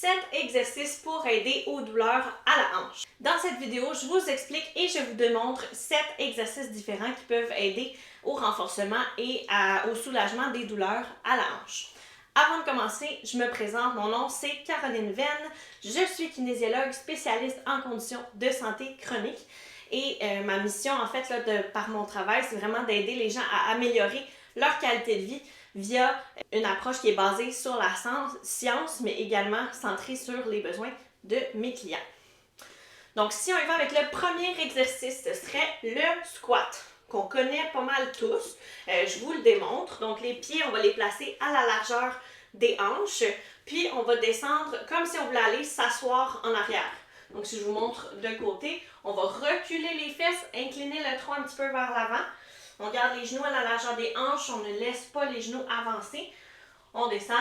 7 exercices pour aider aux douleurs à la hanche. Dans cette vidéo, je vous explique et je vous démontre 7 exercices différents qui peuvent aider au renforcement et au soulagement des douleurs à la hanche. Avant de commencer, je me présente, mon nom c'est Caroline Venn, je suis kinésiologue spécialiste en conditions de santé chronique et ma mission en fait par mon travail, c'est vraiment d'aider les gens à améliorer leur qualité de vie via une approche qui est basée sur la science, mais également centrée sur les besoins de mes clients. Donc, si on y va avec le premier exercice, ce serait le squat, qu'on connaît pas mal tous. Je vous le démontre. Donc, les pieds, on va les placer à la largeur des hanches, puis on va descendre comme si on voulait aller s'asseoir en arrière. Donc, si je vous montre de côté, on va reculer les fesses, incliner le tronc un petit peu vers l'avant. On garde les genoux à la largeur des hanches, on ne laisse pas les genoux avancer. On descend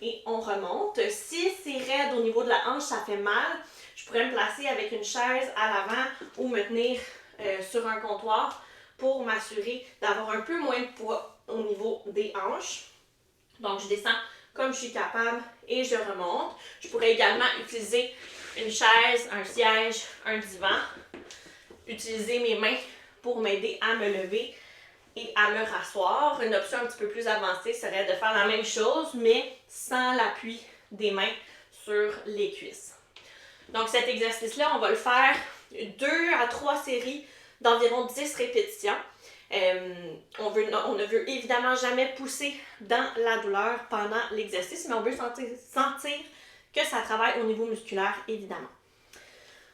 et on remonte. Si c'est raide au niveau de la hanche, ça fait mal, je pourrais me placer avec une chaise à l'avant ou me tenir sur un comptoir pour m'assurer d'avoir un peu moins de poids au niveau des hanches. Donc, je descends comme je suis capable et je remonte. Je pourrais également utiliser une chaise, un siège, un divan. Utiliser mes mains pour m'aider à me lever et à me rasseoir. Une option un petit peu plus avancée serait de faire la même chose, mais sans l'appui des mains sur les cuisses. Donc cet exercice-là, on va le faire 2 à 3 séries d'environ 10 répétitions. On ne veut évidemment jamais pousser dans la douleur pendant l'exercice, mais on veut sentir que ça travaille au niveau musculaire, évidemment.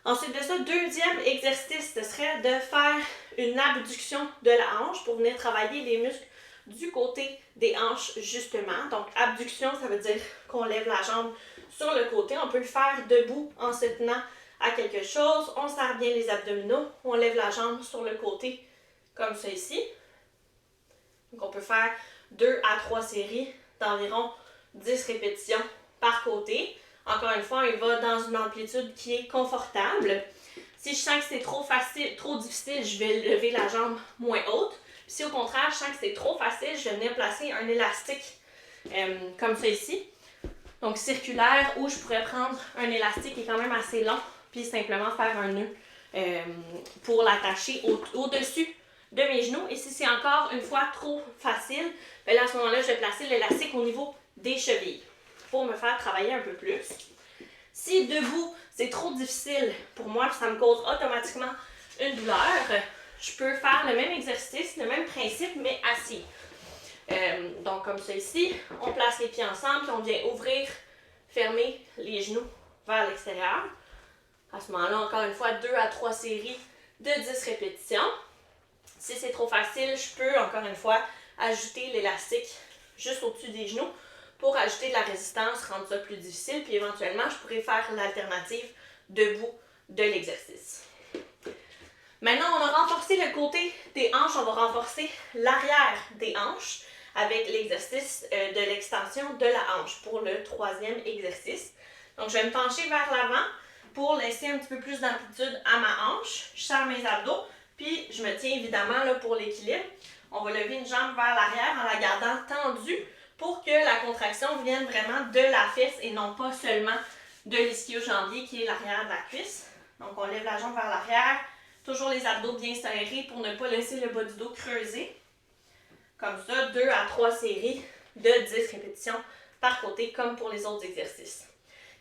Ensuite de ça, deuxième exercice, ce serait de faire une abduction de la hanche pour venir travailler les muscles du côté des hanches, justement. Donc, abduction, ça veut dire qu'on lève la jambe sur le côté. On peut le faire debout en se tenant à quelque chose. On serre bien les abdominaux. On lève la jambe sur le côté, comme ça ici. Donc, on peut faire 2 à 3 séries d'environ 10 répétitions par côté. Encore une fois, il va dans une amplitude qui est confortable. Si je sens que c'est trop facile, trop difficile, je vais lever la jambe moins haute. Puis si au contraire, je sens que c'est trop facile, je vais venir placer un élastique comme ça ici. Donc circulaire, où je pourrais prendre un élastique qui est quand même assez long, puis simplement faire un nœud pour l'attacher au-dessus de mes genoux. Et si c'est encore une fois trop facile, bien là, à ce moment-là, je vais placer l'élastique au niveau des chevilles pour me faire travailler un peu plus. Si debout, c'est trop difficile pour moi, ça me cause automatiquement une douleur, je peux faire le même exercice, le même principe, mais assis. Donc comme ça ici, on place les pieds ensemble, puis on vient ouvrir, fermer les genoux vers l'extérieur. À ce moment-là, encore une fois, 2 à 3 séries de 10 répétitions. Si c'est trop facile, je peux, encore une fois, ajouter l'élastique juste au-dessus des genoux pour ajouter de la résistance, rendre ça plus difficile, puis éventuellement, je pourrais faire l'alternative debout de l'exercice. Maintenant, on a renforcé le côté des hanches, on va renforcer l'arrière des hanches avec l'exercice de l'extension de la hanche pour le troisième exercice. Donc, je vais me pencher vers l'avant pour laisser un petit peu plus d'amplitude à ma hanche. Je serre mes abdos, puis je me tiens évidemment là, pour l'équilibre. On va lever une jambe vers l'arrière en la gardant tendue pour que la contraction vienne vraiment de la fesse et non pas seulement de l'ischio-jambier qui est l'arrière de la cuisse. Donc, on lève la jambe vers l'arrière, toujours les abdos bien serrés pour ne pas laisser le bas du dos creuser. Comme ça, 2 à 3 séries de 10 répétitions par côté, comme pour les autres exercices.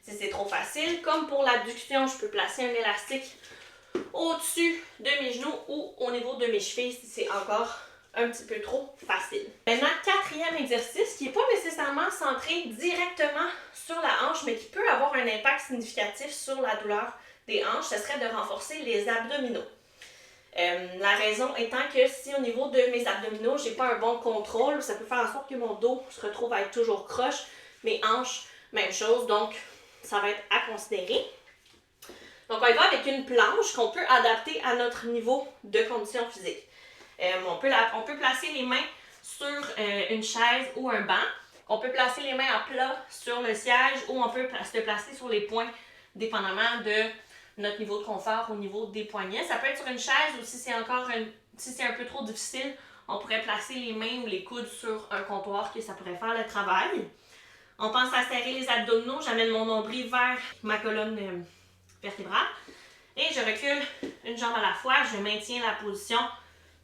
Si c'est trop facile, comme pour l'abduction, je peux placer un élastique au-dessus de mes genoux ou au niveau de mes chevilles si c'est encore un petit peu trop facile. Maintenant, quatrième exercice qui n'est pas nécessairement centré directement sur la hanche, mais qui peut avoir un impact significatif sur la douleur des hanches, ce serait de renforcer les abdominaux. La raison étant que si au niveau de mes abdominaux, je n'ai pas un bon contrôle, ça peut faire en sorte que mon dos se retrouve à être toujours croche, mes hanches, même chose, donc ça va être à considérer. Donc on y va avec une planche qu'on peut adapter à notre niveau de condition physique. On peut placer les mains sur une chaise ou un banc. On peut placer les mains à plat sur le siège ou on peut se placer sur les poings, dépendamment de notre niveau de confort au niveau des poignets. Ça peut être sur une chaise ou si c'est un peu trop difficile, on pourrait placer les mains ou les coudes sur un comptoir que ça pourrait faire le travail. On pense à serrer les abdominaux. J'amène mon nombril vers ma colonne vertébrale. Et je recule une jambe à la fois. Je maintiens la position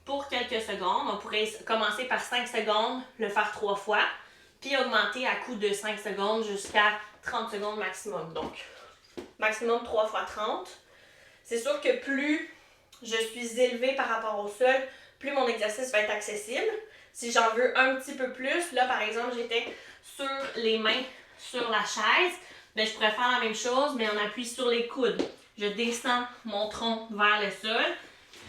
pour quelques secondes. On pourrait commencer par 5 secondes, le faire 3 fois, puis augmenter à coup de 5 secondes jusqu'à 30 secondes maximum. Donc, maximum 3 fois 30. C'est sûr que plus je suis élevée par rapport au sol, plus mon exercice va être accessible. Si j'en veux un petit peu plus, là par exemple, j'étais sur les mains sur la chaise, bien, je pourrais faire la même chose, mais on appuie sur les coudes. Je descends mon tronc vers le sol.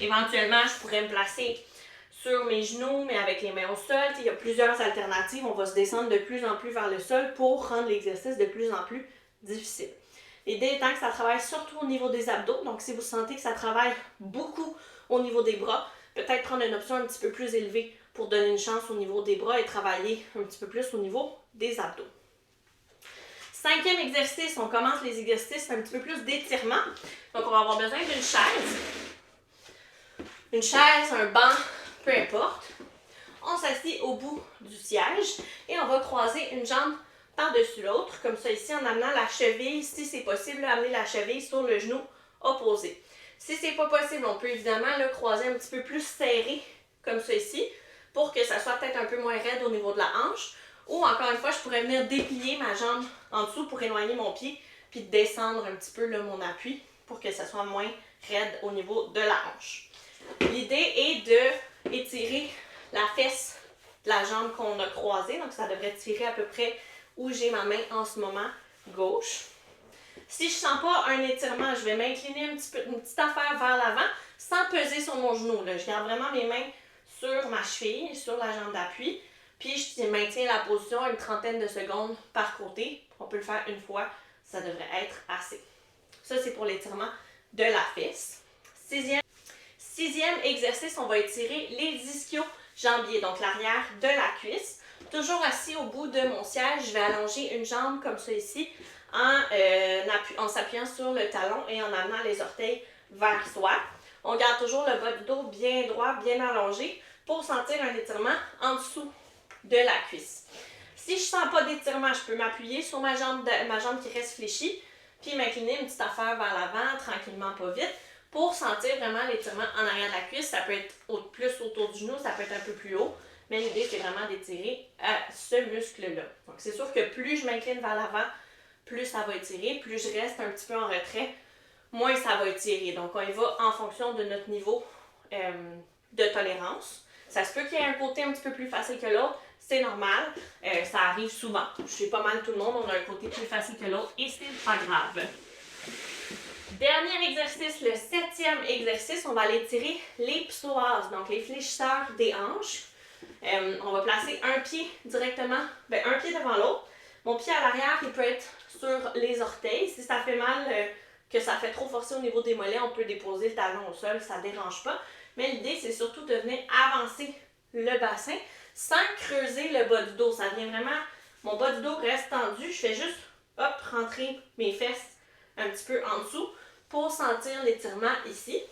Éventuellement, je pourrais me placer sur mes genoux, mais avec les mains au sol. Il y a plusieurs alternatives. On va se descendre de plus en plus vers le sol pour rendre l'exercice de plus en plus difficile. L'idée étant que ça travaille surtout au niveau des abdos. Donc, si vous sentez que ça travaille beaucoup au niveau des bras, peut-être prendre une option un petit peu plus élevée pour donner une chance au niveau des bras et travailler un petit peu plus au niveau des abdos. 5e exercice, on commence les exercices un petit peu plus d'étirement. Donc, on va avoir besoin d'une chaise. Une chaise, un banc, peu importe. On s'assied au bout du siège et on va croiser une jambe par-dessus l'autre, comme ça ici, en amenant la cheville, si c'est possible, amener la cheville sur le genou opposé. Si c'est pas possible, on peut évidemment le croiser un petit peu plus serré, comme ça ici, pour que ça soit peut-être un peu moins raide au niveau de la hanche. Ou encore une fois, je pourrais venir déplier ma jambe en dessous pour éloigner mon pied, puis descendre un petit peu là, mon appui pour que ça soit moins raide au niveau de la hanche. L'idée est de étirer la fesse de la jambe qu'on a croisée, donc ça devrait tirer à peu près où j'ai ma main en ce moment gauche. Si je ne sens pas un étirement, je vais m'incliner un petit peu, une petite affaire vers l'avant sans peser sur mon genou. Là. Je garde vraiment mes mains sur ma cheville, sur la jambe d'appui, puis je maintiens la position une trentaine de secondes par côté. On peut le faire une fois, ça devrait être assez. Ça, c'est pour l'étirement de la fesse. Sixième exercice, on va étirer les ischio-jambiers, donc l'arrière de la cuisse. Toujours assis au bout de mon siège, je vais allonger une jambe comme ça ici en s'appuyant sur le talon et en amenant les orteils vers soi. On garde toujours le bas du dos bien droit, bien allongé pour sentir un étirement en dessous de la cuisse. Si je ne sens pas d'étirement, je peux m'appuyer sur ma jambe qui reste fléchie, puis m'incliner une petite affaire vers l'avant, tranquillement, pas vite, pour sentir vraiment l'étirement en arrière de la cuisse. Ça peut être plus autour du genou, ça peut être un peu plus haut, mais l'idée c'est vraiment d'étirer ce muscle-là. Donc c'est sûr que plus je m'incline vers l'avant, plus ça va étirer, plus je reste un petit peu en retrait, moins ça va étirer. Donc on y va en fonction de notre niveau de tolérance. Ça se peut qu'il y ait un côté un petit peu plus facile que l'autre, c'est normal, ça arrive souvent. Chez pas mal tout le monde, on a un côté plus facile que l'autre et c'est pas grave. Dernier exercice, le 7e exercice, on va aller tirer les psoas, donc les fléchisseurs des hanches. On va placer un pied directement, un pied devant l'autre. Mon pied à l'arrière, il peut être sur les orteils. Si ça fait mal, que ça fait trop forcer au niveau des mollets, on peut déposer le talon au sol, ça ne dérange pas. Mais l'idée, c'est surtout de venir avancer le bassin sans creuser le bas du dos. Ça vient vraiment, mon bas du dos reste tendu. Je fais juste, hop, rentrer mes fesses un petit peu en dessous pour sentir l'étirement ici.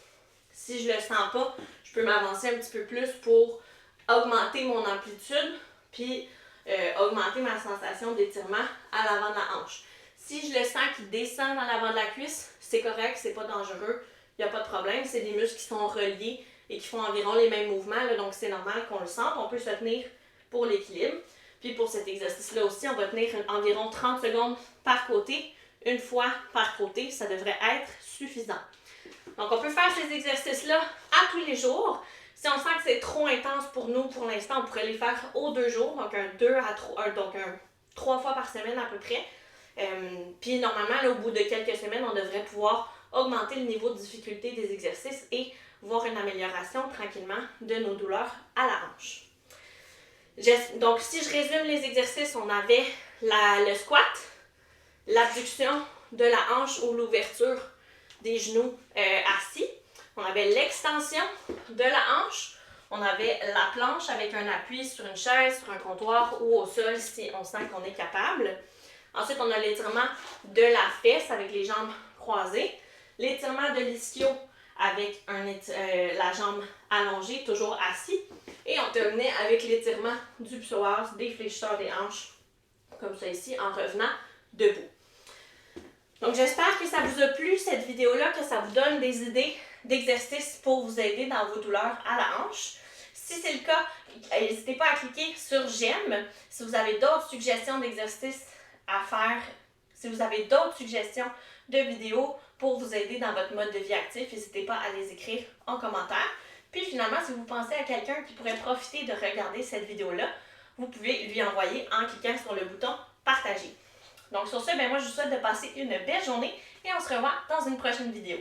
Si je ne le sens pas, je peux m'avancer un petit peu plus pour augmenter mon amplitude puis augmenter ma sensation d'étirement à l'avant de la hanche. Si je le sens qu'il descend dans l'avant de la cuisse, c'est correct, c'est pas dangereux, il n'y a pas de problème. C'est des muscles qui sont reliés et qui font environ les mêmes mouvements, là, donc c'est normal qu'on le sente. On peut se tenir pour l'équilibre. Puis pour cet exercice-là aussi, on va tenir environ 30 secondes par côté. Une fois par côté, ça devrait être suffisant. Donc on peut faire ces exercices-là à tous les jours. Si on sent que c'est trop intense pour nous, pour l'instant, on pourrait les faire aux 2 jours, donc un 3 fois par semaine à peu près. Puis normalement, là, au bout de quelques semaines, on devrait pouvoir augmenter le niveau de difficulté des exercices et voir une amélioration tranquillement de nos douleurs à la hanche. Donc si je résume les exercices, on avait le squat, l'abduction de la hanche ou l'ouverture des genoux assis. On avait l'extension de la hanche. On avait la planche avec un appui sur une chaise, sur un comptoir ou au sol si on sent qu'on est capable. Ensuite, on a l'étirement de la fesse avec les jambes croisées. L'étirement de l'ischio avec la jambe allongée, toujours assis. Et on terminait avec l'étirement du psoas, des fléchisseurs des hanches comme ça ici, en revenant debout. Donc j'espère que ça vous a plu cette vidéo-là, que ça vous donne des idées d'exercices pour vous aider dans vos douleurs à la hanche. Si c'est le cas, n'hésitez pas à cliquer sur j'aime. Si vous avez d'autres suggestions d'exercices à faire, si vous avez d'autres suggestions de vidéos pour vous aider dans votre mode de vie actif, n'hésitez pas à les écrire en commentaire. Puis finalement, si vous pensez à quelqu'un qui pourrait profiter de regarder cette vidéo-là, vous pouvez lui envoyer en cliquant sur le bouton partager. Donc sur ce, moi je vous souhaite de passer une belle journée et on se revoit dans une prochaine vidéo.